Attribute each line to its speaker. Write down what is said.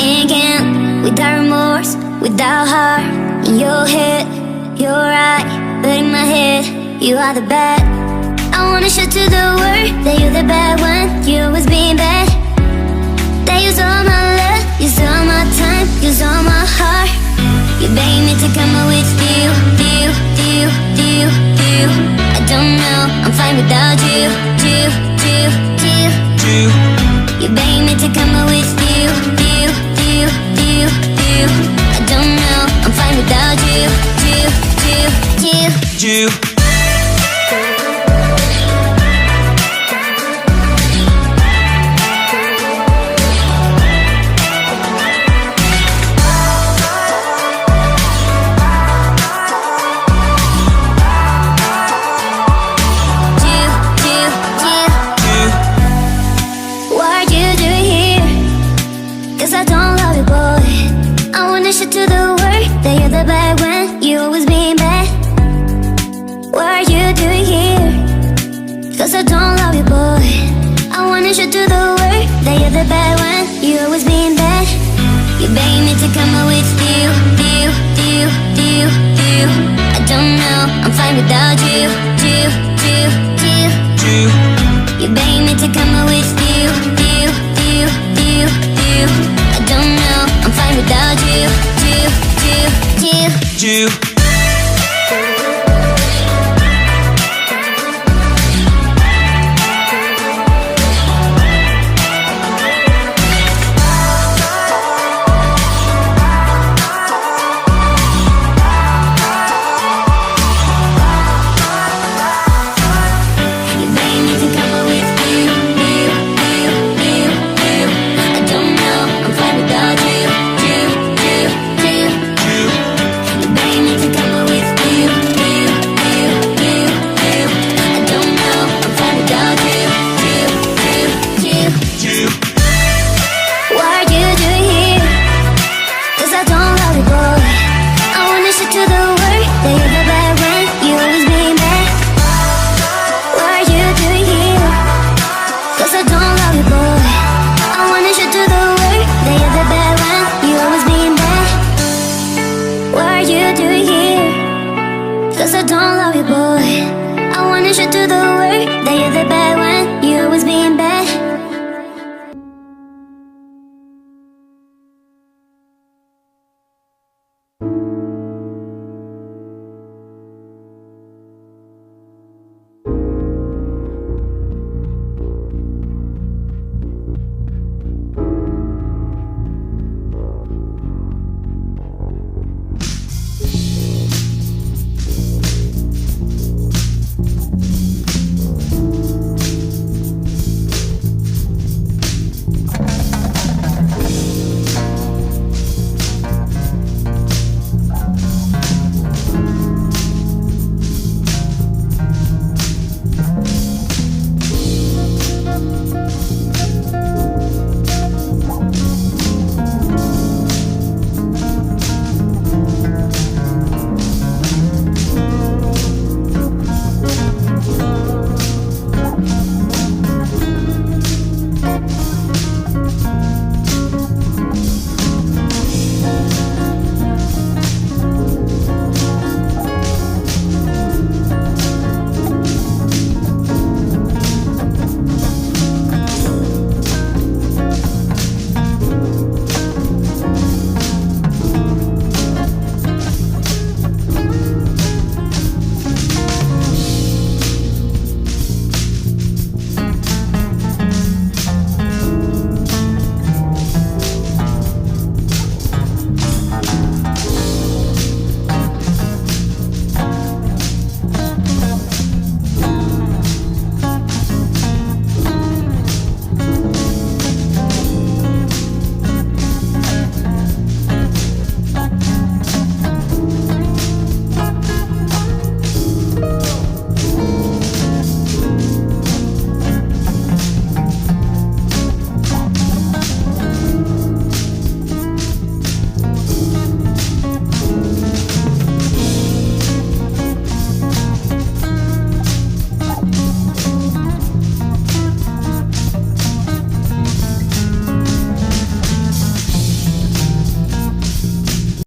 Speaker 1: again, without remorse, without heart. In your head, you're right, but in my head, you are the bad. I wanna show to the world that you're the bad one. You always being bad. That use all my love, use all my time, use all my heart. You beg me to come up with you. I don't know, I'm fine without you. You beg me to come up with you. I don't know, I'm fine without you. To the world that you're the bad one. You always being bad. What are you doing here? Cause I don't love you, boy. I wanna show to the world that you're the bad one. You always being bad. You begging me to come up with you. I don't know, I'm fine without you. You begging me to come up with you. I don't know, I'm fine without you.